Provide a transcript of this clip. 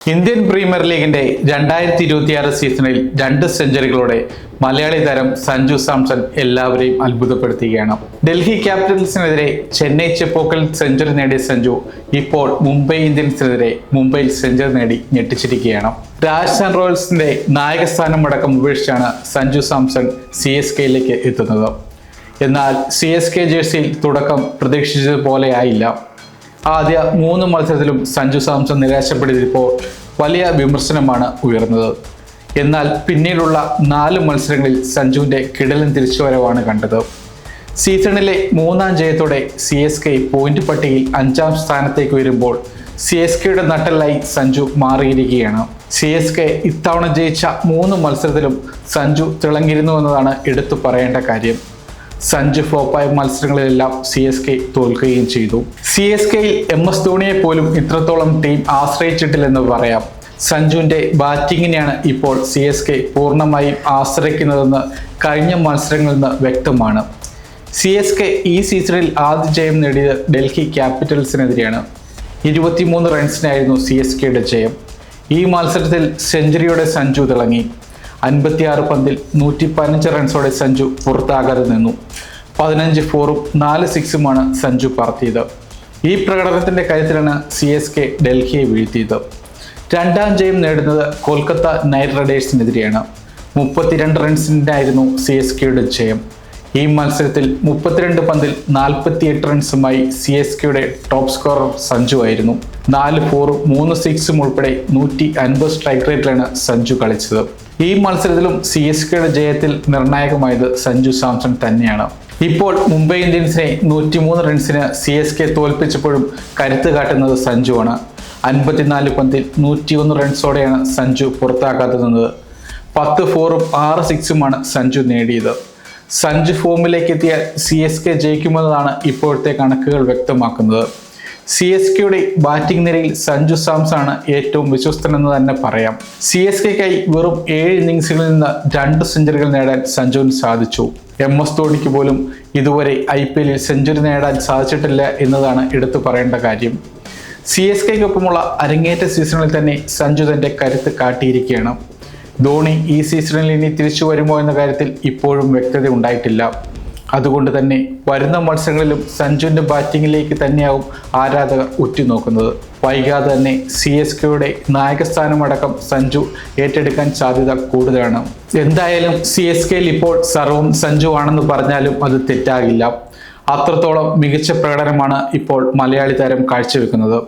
Indian premier ലീഗിന്റെ 2026 സീസണിൽ 2 സെഞ്ചുറികളോടെ മലയാളി താരം സഞ്ജു സാംസൺ എല്ലാവരെയും അത്ഭുതപ്പെടുത്തുകയാണ്. ഡൽഹി ക്യാപിറ്റൽസിനെതിരെ ചെന്നൈ ചെപ്പോക്കിൽ സെഞ്ചുറി നേടിയ സഞ്ജു ഇപ്പോൾ മുംബൈ ഇന്ത്യൻസിനെതിരെ മുംബൈയിൽ സെഞ്ചുറി നേടി ഞെട്ടിച്ചിരിക്കുകയാണ്. രാജസ്ഥാൻ റോയൽസിന്റെ നായകസ്ഥാനം അടക്കം ഉപേക്ഷിച്ചാണ് സഞ്ജു സാംസൺ CSKയിലേക്ക് എത്തുന്നത്. എന്നാൽ CSK ജേഴ്സിയിൽ തുടക്കം പ്രതീക്ഷിച്ചതുപോലെ ആയില്ല. ആദ്യ 3 മത്സരത്തിലും സഞ്ജു സാംസൺ നിരാശപ്പെടുത്തിയപ്പോൾ വലിയ വിമർശനമാണ് ഉയർന്നത്. എന്നാൽ പിന്നീടുള്ള 4 മത്സരങ്ങളിൽ സഞ്ജുവിൻ്റെ കിടിലൻ തിരിച്ചുവരവാണ് കണ്ടത്. സീസണിലെ 3ാം ജയത്തോടെ CSK പോയിന്റ് പട്ടികയിൽ 5ാം സ്ഥാനത്തേക്ക് വരുമ്പോൾ CSKയുടെ നട്ടെല്ലായി സഞ്ജു മാറിയിരിക്കുകയാണ്. CSK ഇത്തവണ ജയിച്ച 3 മത്സരത്തിലും സഞ്ജു തിളങ്ങിയിരുന്നുവെന്നതാണ് എടുത്തു പറയേണ്ട കാര്യം. സഞ്ജു ഫ്ലോപ്പായ മത്സരങ്ങളിലെല്ലാം CSK തോൽക്കുകയും ചെയ്തു. CSKയിൽ MS ധോണിയെ പോലും ഇത്രത്തോളം ടീം ആശ്രയിച്ചിട്ടില്ലെന്ന് പറയാം. സഞ്ജുവിൻ്റെ ബാറ്റിങ്ങിനെയാണ് ഇപ്പോൾ CSK പൂർണ്ണമായും ആശ്രയിക്കുന്നതെന്ന് കഴിഞ്ഞ മത്സരങ്ങളിൽ നിന്ന് വ്യക്തമാണ്. CSK ഈ സീസണിൽ ആദ്യ ജയം നേടിയത് ഡൽഹി ക്യാപിറ്റൽസിനെതിരെയാണ്. 23 റൺസിനായിരുന്നു CSKയുടെ ജയം. ഈ മത്സരത്തിൽ സെഞ്ചുറിയോടെ സഞ്ജു തിളങ്ങി. 56 പന്തിൽ 115 റൺസോടെ സഞ്ജു പുറത്താകാതെ നിന്നു. 15 4ഉം 4 6ഉമാണ് സഞ്ജു പറത്തിയത്. ഈ പ്രകടനത്തിൻ്റെ കാര്യത്തിലാണ് CSK ഡൽഹിയെ വീഴ്ത്തിയത്. 2ാം ജയം നേടുന്നത് കൊൽക്കത്ത നൈറ്റ് റൈഡേഴ്സിനെതിരെയാണ്. 32 റൺസിനായിരുന്നു CSKയുടെ ജയം. ഈ മത്സരത്തിൽ 32 പന്തിൽ 48 റൺസുമായി CSKയുടെ ടോപ്പ് സ്കോറർ സഞ്ജു ആയിരുന്നു. 4 4ഉം 3 6ഉം ഉൾപ്പെടെ 150 സ്ട്രൈക്ക് റേറ്റിലാണ് സഞ്ജു കളിച്ചത്. ഈ മത്സരത്തിലും CSKയുടെ ജയത്തിൽ നിർണായകമായത് സഞ്ജു സാംസൺ തന്നെയാണ്. ഇപ്പോൾ മുംബൈ ഇന്ത്യൻസിനെ 103 റൺസിന് CSK തോൽപ്പിച്ചപ്പോഴും കരുത്ത് കാട്ടുന്നത് സഞ്ജുവാണ്. 54 പന്തിൽ 101 റൺസോടെയാണ് സഞ്ജു പുറത്താക്കാതെ നിന്നത്. 10 4ഉം 6 6ഉമാണ് സഞ്ജു നേടിയത്. സഞ്ജു ഫോമിലേക്ക് എത്തിയാൽ CSK ജയിക്കുമെന്നതാണ് ഇപ്പോഴത്തെ കണക്കുകൾ വ്യക്തമാക്കുന്നത്. CSKയുടെ ബാറ്റിംഗ് നിരയിൽ സഞ്ജു സാംസൺ ആണ് ഏറ്റവും വിശ്വസ്തനെന്ന് തന്നെ പറയാം. CSKയ്ക്കായി വെറും 7 ഇന്നിംഗ്സുകളിൽ നിന്ന് 2 സെഞ്ചുറികൾ നേടാൻ സഞ്ജുവിന് സാധിച്ചു. MS ധോണിക്ക് പോലും ഇതുവരെ IPLൽ സെഞ്ചുറി നേടാൻ സാധിച്ചിട്ടില്ല എന്നതാണ് എടുത്തു പറയേണ്ട കാര്യം. CSKയ്ക്കൊപ്പമുള്ള അരങ്ങേറ്റ സീസണിൽ തന്നെ സഞ്ജു തൻ്റെ കരുത്ത് കാട്ടിയിരിക്കുകയാണ്. ധോണി ഈ സീസണിൽ ഇനി തിരിച്ചു വരുമോ എന്ന കാര്യത്തിൽ ഇപ്പോഴും വ്യക്തത ഉണ്ടായിട്ടില്ല. അതുകൊണ്ട് തന്നെ വരുന്ന മത്സരങ്ങളിലും സഞ്ജുവിൻ്റെ ബാറ്റിങ്ങിലേക്ക് തന്നെയാവും ആരാധകർ ഉറ്റുനോക്കുന്നത്. വൈകാതെ തന്നെ CSKയുടെ നായകസ്ഥാനമടക്കം സഞ്ജു ഏറ്റെടുക്കാൻ സാധ്യത കൂടുതലാണ്. എന്തായാലും CSKയിൽ ഇപ്പോൾ സർവ്വം സഞ്ജു ആണെന്ന് പറഞ്ഞാലും അത് തെറ്റാകില്ല. അത്രത്തോളം മികച്ച പ്രകടനമാണ് ഇപ്പോൾ മലയാളി താരം കാഴ്ചവെക്കുന്നത്.